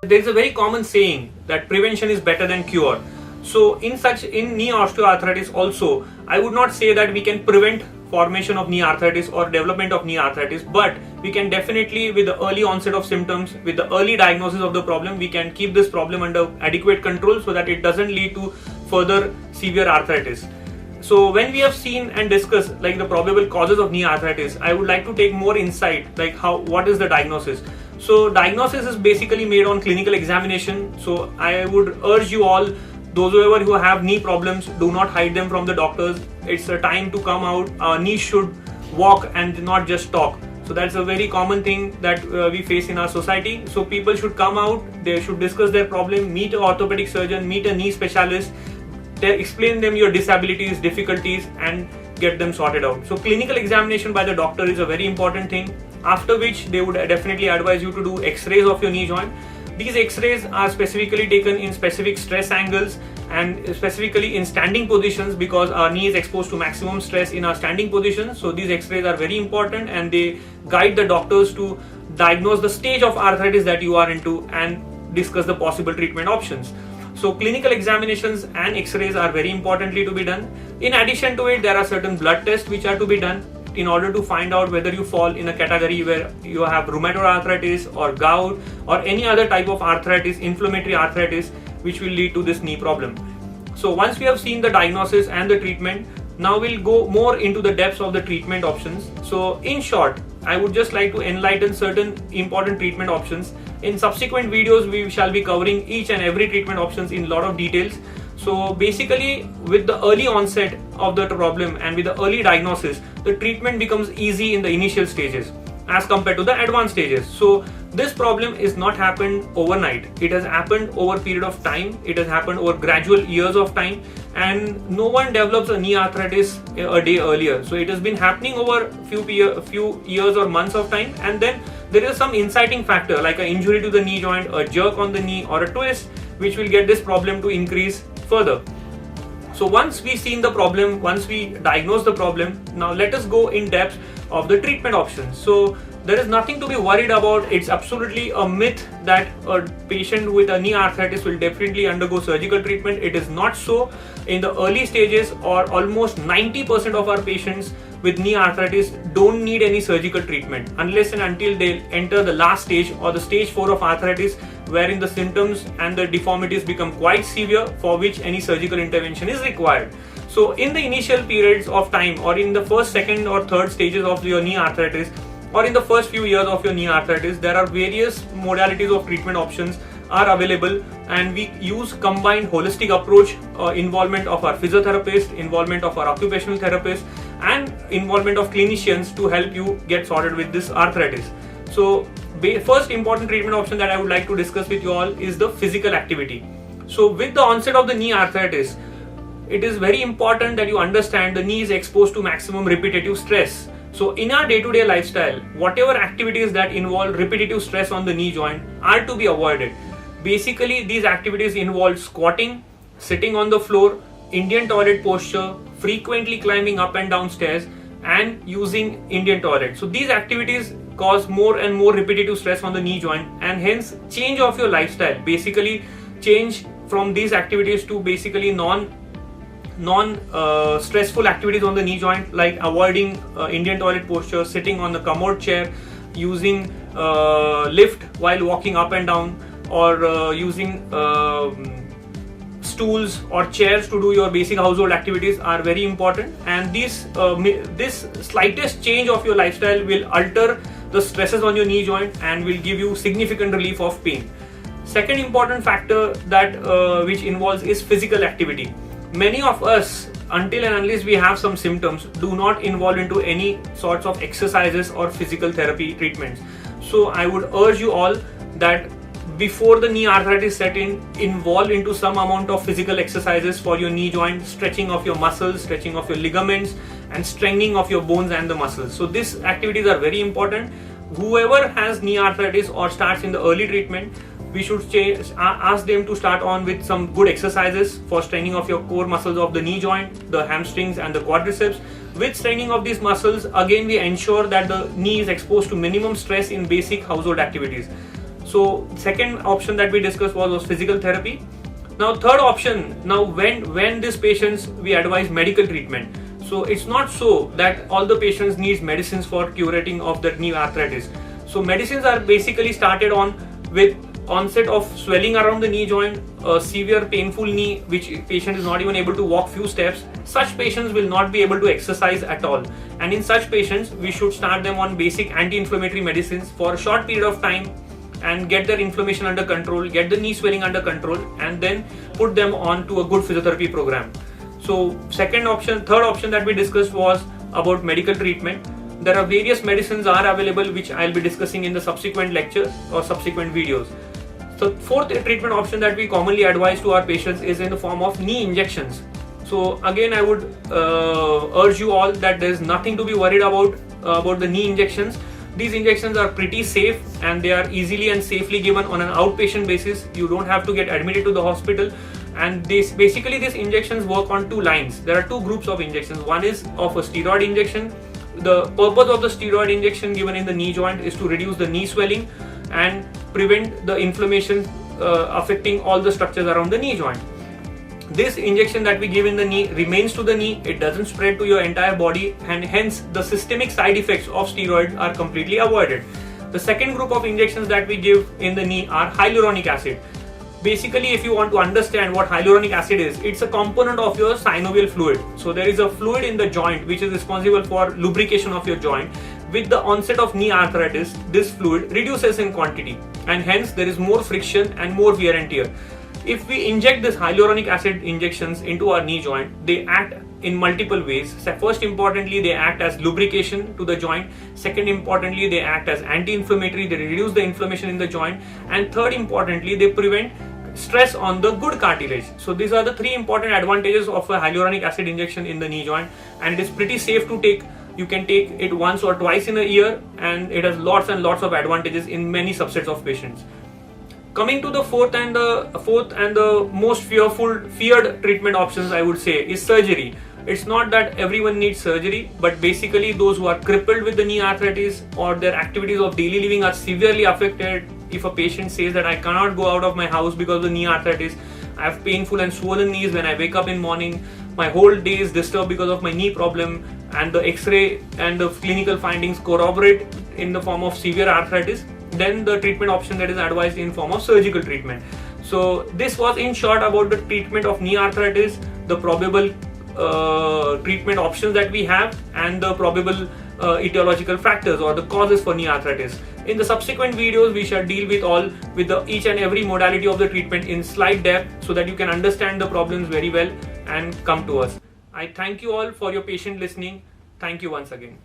There is a very common saying that prevention is better than cure. So in knee osteoarthritis also, I would not say that we can prevent formation of knee arthritis or development of knee arthritis, but we can definitely, with the early onset of symptoms, with the early diagnosis of the problem, we can keep this problem under adequate control so that it doesn't lead to further severe arthritis. So when we have seen and discussed like the probable causes of knee arthritis, I would like to take more insight like what is the diagnosis. So diagnosis is basically made on clinical examination. So I would urge you all, those who have knee problems, do not hide them from the doctors. It's a time to come out. Our knees should walk and not just talk. So that's a very common thing that we face in our society. So people should come out, they should discuss their problem, meet an orthopedic surgeon, meet a knee specialist, explain them your disabilities, difficulties, and get them sorted out. So clinical examination by the doctor is a very important thing, after which they would definitely advise you to do x-rays of your knee joint. These x-rays are specifically taken in specific stress angles and specifically in standing positions, because our knee is exposed to maximum stress in our standing position. So these x-rays are very important and they guide the doctors to diagnose the stage of arthritis that you are into and discuss the possible treatment options. So clinical examinations and x-rays are very importantly to be done. In addition to it, there are certain blood tests which are to be done in order to find out whether you fall in a category where you have rheumatoid arthritis or gout or any other type of arthritis, inflammatory arthritis, which will lead to this knee problem. So once we have seen the diagnosis and the treatment, now we'll go more into the depths of the treatment options. So in short, I would just like to enlighten certain important treatment options. In subsequent videos, we shall be covering each and every treatment options in a lot of details. So basically, with the early onset of the problem and with the early diagnosis, the treatment becomes easy in the initial stages as compared to the advanced stages. So this problem is not happened overnight. It has happened over a period of time. It has happened over gradual years of time, and no one develops a knee arthritis a day earlier. So it has been happening over a few years or months of time, and then there is some inciting factor like an injury to the knee joint, a jerk on the knee, or a twist, which will get this problem to increase further. So once we've seen the problem, once we diagnose the problem, now let us go in depth of the treatment options. So there is nothing to be worried about. It's absolutely a myth that a patient with a knee arthritis will definitely undergo surgical treatment. It is not so. In the early stages, or almost 90% of our patients with knee arthritis don't need any surgical treatment unless and until they enter the last stage or the stage 4 of arthritis, wherein the symptoms and the deformities become quite severe, for which any surgical intervention is required. So in the initial periods of time, or in the first, second or third stages of your knee arthritis, or in the first few years of your knee arthritis, there are various modalities of treatment options are available, and we use combined holistic approach, involvement of our physiotherapist, involvement of our occupational therapist, and involvement of clinicians to help you get sorted with this arthritis. So first important treatment option that I would like to discuss with you all is the physical activity. So with the onset of the knee arthritis, it is very important that you understand the knee is exposed to maximum repetitive stress. So in our day-to-day lifestyle, whatever activities that involve repetitive stress on the knee joint are to be avoided. Basically, these activities involve squatting, sitting on the floor, Indian toilet posture, frequently climbing up and down stairs, and using Indian toilet. So these activities cause more and more repetitive stress on the knee joint, and hence change of your lifestyle. Basically, change from these activities to basically non-stressful activities on the knee joint, like avoiding Indian toilet posture, sitting on the commode chair, using lift while walking up and down, or using stools or chairs to do your basic household activities are very important. And this slightest change of your lifestyle will alter the stresses on your knee joint and will give you significant relief of pain. Second important factor that which involves is physical activity. Many of us, until and unless we have some symptoms, do not involve into any sorts of exercises or physical therapy treatments. So I would urge you all that before the knee arthritis set in, involve into some amount of physical exercises for your knee joint, stretching of your muscles, stretching of your ligaments, and strengthening of your bones and the muscles. So these activities are very important. Whoever has knee arthritis or starts in the early treatment, we should ask them to start on with some good exercises for strengthening of your core muscles of the knee joint, the hamstrings and the quadriceps. With strengthening of these muscles, again we ensure that the knee is exposed to minimum stress in basic household activities. So second option that we discussed was physical therapy. Now third option, now when these patients we advise medical treatment. So it's not so that all the patients needs medicines for curating of the knee arthritis. So medicines are basically started on with onset of swelling around the knee joint, a severe painful knee which patient is not even able to walk few steps. Such patients will not be able to exercise at all, and in such patients we should start them on basic anti-inflammatory medicines for a short period of time and get their inflammation under control, get the knee swelling under control, and then put them on to a good physiotherapy program. So third option that we discussed was about medical treatment. There are various medicines are available which I'll be discussing in the subsequent lectures or subsequent videos. So fourth treatment option that we commonly advise to our patients is in the form of knee injections. So again, I would urge you all that there is nothing to be worried about the knee injections. These injections are pretty safe and they are easily and safely given on an outpatient basis. You don't have to get admitted to the hospital. And these injections work on two lines. There are two groups of injections. One is of a steroid injection. The purpose of the steroid injection given in the knee joint is to reduce the knee swelling and prevent the inflammation affecting all the structures around the knee joint. This injection that we give in the knee remains to the knee, it doesn't spread to your entire body, and hence the systemic side effects of steroids are completely avoided. The second group of injections that we give in the knee are hyaluronic acid. Basically, if you want to understand what hyaluronic acid is, it's a component of your synovial fluid. So there is a fluid in the joint which is responsible for lubrication of your joint. With the onset of knee arthritis, this fluid reduces in quantity and hence there is more friction and more wear and tear. If we inject this hyaluronic acid injections into our knee joint, they act in multiple ways. First, importantly, they act as lubrication to the joint. Second, importantly, they act as anti-inflammatory. They reduce the inflammation in the joint. And third, importantly, they prevent stress on the good cartilage. So these are the three important advantages of a hyaluronic acid injection in the knee joint, and it is pretty safe to take. You can take it once or twice in a year, and it has lots and lots of advantages in many subsets of patients. Coming to the fourth and the most feared treatment options, I would say, is surgery. It's not that everyone needs surgery, but basically those who are crippled with the knee arthritis or their activities of daily living are severely affected. If a patient says that I cannot go out of my house because of the knee arthritis, I have painful and swollen knees when I wake up in morning, my whole day is disturbed because of my knee problem, and the X-ray and the clinical findings corroborate in the form of severe arthritis, then the treatment option that is advised in form of surgical treatment. So this was in short about the treatment of knee arthritis, the probable treatment options that we have, and the probable etiological factors or the causes for knee arthritis. In the subsequent videos, we shall deal with each and every modality of the treatment in slight depth so that you can understand the problems very well and come to us. I thank you all for your patient listening. Thank you once again.